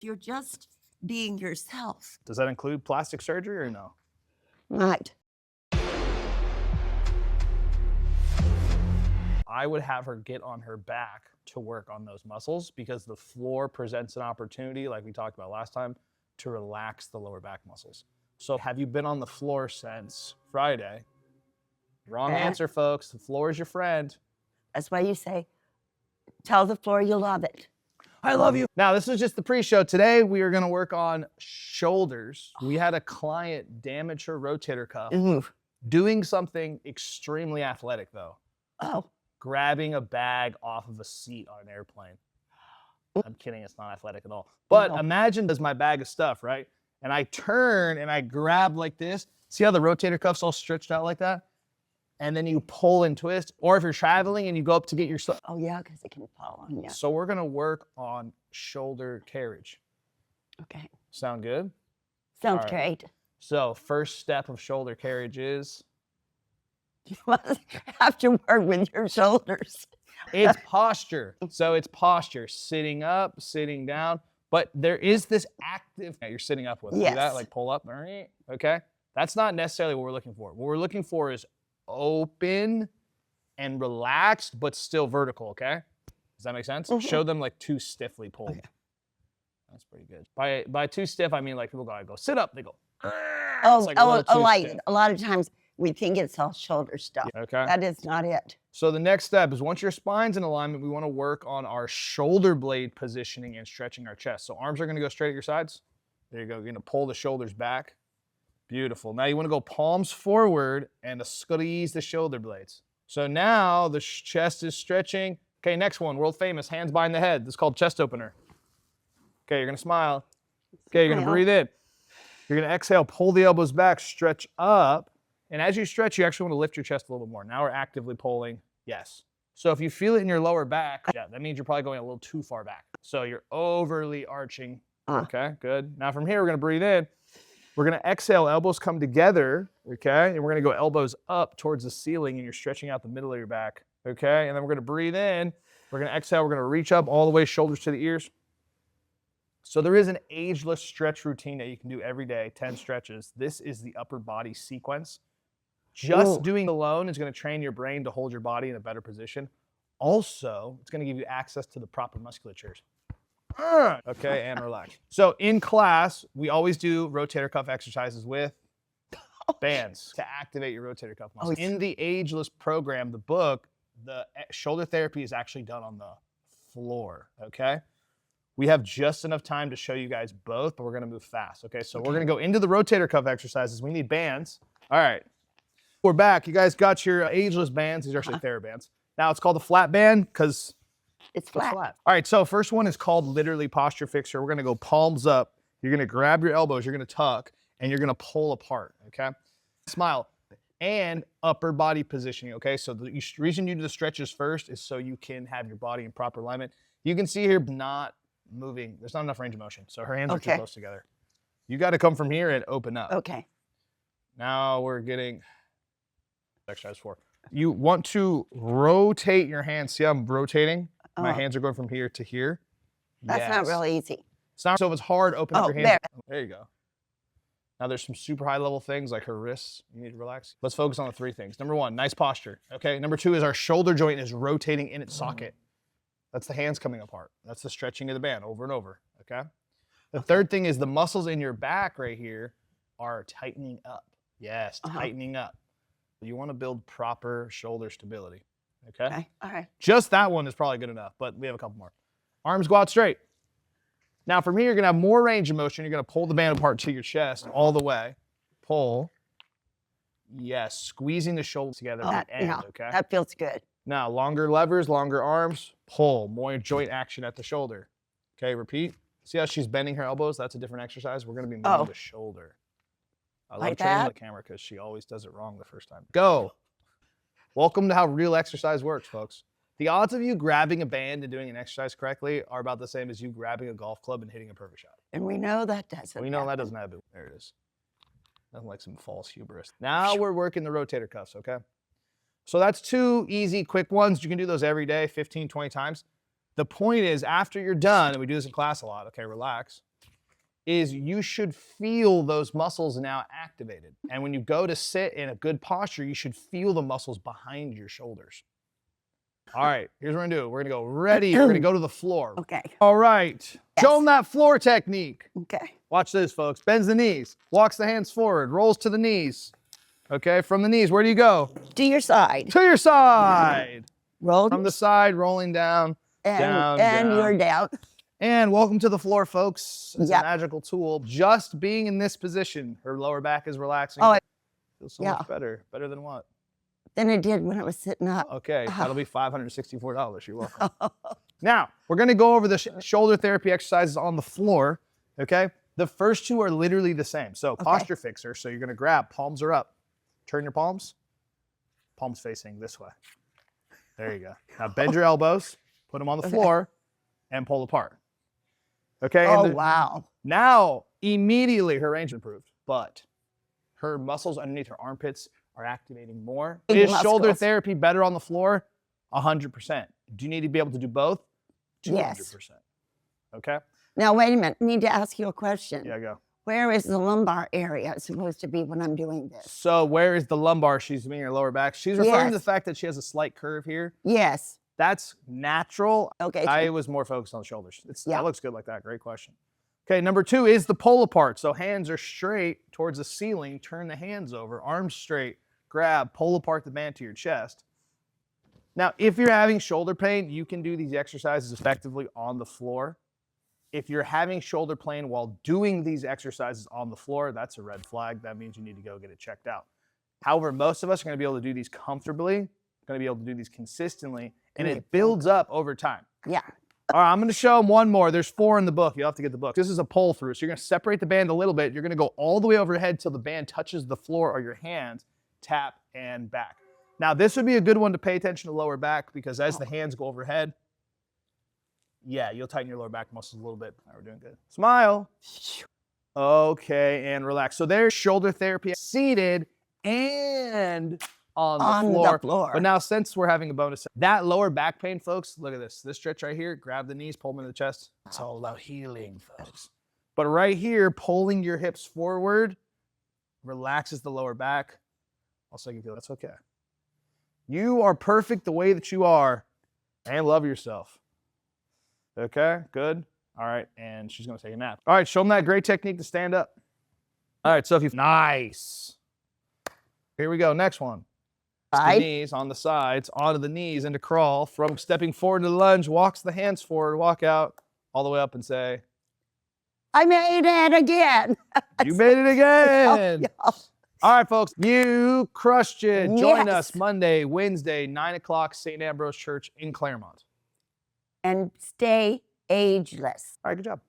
You're just being yourself. Does that include plastic surgery or no? Right. I would have her get on her back to work on those muscles because the floor presents an opportunity, like we talked about last time, to relax the lower back muscles. So have you been on the floor since Friday? Wrong answer, folks. The floor is your friend. That's why you say, tell the floor you love it. I love you. Now, this is just the pre-show. Today, we are going to work on shoulders. We had a client damage her rotator cuff doing something extremely athletic, though. Oh. Grabbing a bag off of a seat on an airplane. I'm kidding, it's not athletic at all. But imagine there's my bag of stuff, right? And I turn and I grab like this. See how the rotator cuff's all stretched out like that? And then you pull and twist. Or if you're traveling and you go up to get your stuff. Oh yeah, because it can fall on you. So we're gonna work on shoulder carriage. Okay. Sound good? Sounds great. So first step of shoulder carriage is? You must have to work with your shoulders. It's posture. So it's posture, sitting up, sitting down. But there is this active that you're sitting up with. Yes. See that? Like pull up, okay? That's not necessarily what we're looking for. What we're looking for is open and relaxed, but still vertical, okay? Does that make sense? Show them like too stiffly pulled. Okay. That's pretty good. By too stiff, I mean like people go sit up, they go. Like a lot of times we think it's all shoulder stuff. Okay. That is not it. So the next step is once your spine's in alignment, we want to work on our shoulder blade positioning and stretching our chest. So arms are going to go straight at your sides. There you go. You're going to pull the shoulders back. Beautiful. Now you want to go palms forward and squeeze the shoulder blades. So now the chest is stretching. Okay, next one, world famous, hands behind the head. This is called chest opener. Okay, you're going to smile. Okay, you're going to breathe in. You're going to exhale, pull the elbows back, stretch up. And as you stretch, you actually want to lift your chest a little bit more. Now we're actively pulling. Yes. So if you feel it in your lower back, that means you're probably going a little too far back. So you're overly arching. Okay, good. Now from here, we're going to breathe in. We're going to exhale, elbows come together, okay? And we're going to go elbows up towards the ceiling, and you're stretching out the middle of your back, okay? And then we're going to breathe in. We're going to exhale. We're going to reach up all the way, shoulders to the ears. So there is an ageless stretch routine that you can do every day, 10 stretches. This is the upper body sequence. Just doing it alone is going to train your brain to hold your body in a better position. Also, it's going to give you access to the proper musculatures. Okay, and relax. So in class, we always do rotator cuff exercises with bands to activate your rotator cuff muscles. In the Ageless program, the book, the shoulder therapy is actually done on the floor, okay? We have just enough time to show you guys both, but we're going to move fast, okay? So we're going to go into the rotator cuff exercises. We need bands. All right. We're back. You guys got your Ageless bands. These are actually TheraBands. Now it's called the flat band because it's flat. All right, so first one is called literally posture fixer. We're going to go palms up. You're going to grab your elbows. You're going to tuck, and you're going to pull apart, okay? Smile. And upper body positioning, okay? So the reason you do the stretches first is so you can have your body in proper alignment. You can see here not moving. There's not enough range of motion, so her hands are too close together. You got to come from here and open up. Okay. Now we're getting exercise 4. You want to rotate your hands. See how I'm rotating? My hands are going from here to here. That's not really easy. It's not. So if it's hard, open up your hands. There. There you go. Now there's some super high level things like her wrists. You need to relax. Let's focus on the 3 things. Number 1, nice posture. Okay. Number 2 is our shoulder joint is rotating in its socket. That's the hands coming apart. That's the stretching of the band over and over. Okay. The third thing is the muscles in your back right here are tightening up. Yes, tightening up. You want to build proper shoulder stability. Okay. All right. Just that one is probably good enough, but we have a couple more. Arms go out straight. Now from here, you're going to have more range of motion. You're going to pull the band apart to your chest all the way. Pull. Yes, squeezing the shoulders together at the end, okay? That feels good. Now, longer levers, longer arms, pull. More joint action at the shoulder. Okay, repeat. See how she's bending her elbows? That's a different exercise. We're going to be moving the shoulder. I love training the camera because she always does it wrong the first time. Go. Welcome to how real exercise works, folks. The odds of you grabbing a band and doing an exercise correctly are about the same as you grabbing a golf club and hitting a perfect shot. And we know that doesn't We know that doesn't happen. There it is. Nothing like some false hubris. Now we're working the rotator cuffs, okay? So that's 2 easy, quick ones. You can do those every day, 15, 20 times. The point is, after you're done, and we do this in class a lot, okay, relax. is you should feel those muscles now activated. And when you go to sit in a good posture, you should feel the muscles behind your shoulders. All right, here's what we're gonna do. We're gonna go ready. We're gonna go to the floor. Okay. All right. Yes. Show them that floor technique. Okay. Watch this, folks. Bends the knees, walks the hands forward, rolls to the knees. Okay, from the knees, where do you go? To your side. To your side. Roll. From the side, rolling down, down. You're down. And welcome to the floor, folks. It's Yep. a magical tool. Just being in this position, her lower back is relaxing. Oh, feels so yeah. much better. Better than what? Than it did when I was sitting up. Okay, that'll be $564. You're welcome. Now, we're going to go over the shoulder therapy exercises on the floor, okay? The first two are literally the same. So posture fixer, so you're going to grab, palms are up. Turn your palms facing this way. There you go. Now bend your elbows, put them on the floor, and pull apart. Okay? Oh, wow. Now, immediately her range improved, but her muscles underneath her armpits are activating more. Big Is muscles. shoulder therapy better on the floor? 100%. Do you need to be able to do both? 200%. Yes. Okay? Now, wait a minute. I need to ask you a question. Yeah, go. Where is the lumbar area supposed to be when I'm doing this? So where is the lumbar? She's meaning her lower back. She's referring to the Yes. fact that she has a slight curve here. Yes. That's natural. Okay. I was more focused on the shoulders. Yeah. That looks good like that. Great question. Okay, number 2 is the pull apart. So hands are straight towards the ceiling. Turn the hands over. Arms straight. Grab. Pull apart the band to your chest. Now, if you're having shoulder pain, you can do these exercises effectively on the floor. If you're having shoulder pain while doing these exercises on the floor, that's a red flag. That means you need to go get it checked out. However, most of us are going to be able to do these comfortably, going to be able to do these consistently, and it builds up over time. Yeah. All right, I'm going to show them one more. There's 4 in the book. You'll have to get the book. This is a pull through. So you're going to separate the band a little bit. You're going to go all the way overhead till the band touches the floor or your hands, tap, and back. Now, this would be a good one to pay attention to lower back because as the hands go overhead, yeah, you'll tighten your lower back muscles a little bit. All right, we're doing good. Smile. Okay, and relax. So there's shoulder therapy seated and on the floor. But now since we're having a bonus, that lower back pain, folks, look at this. This stretch right here, grab the knees, pull them into the chest. It's all about healing, folks. But right here, pulling your hips forward relaxes the lower back. Also, you can feel that's okay. You are perfect the way that you are and love yourself. Okay, good. All right, and she's gonna take a nap. All right, show them that great technique to stand up. All right, so if you, nice. Here we go, next one. The knees on the sides, onto the knees, into crawl. From stepping forward to the lunge, walks the hands forward, walk out, all the way up and say, I made it again. you made it again. Oh, All right, folks, you crushed it. Join Yes. us Monday, Wednesday, 9 o'clock, St. Ambrose Church in Claremont. And stay ageless. All right, good job.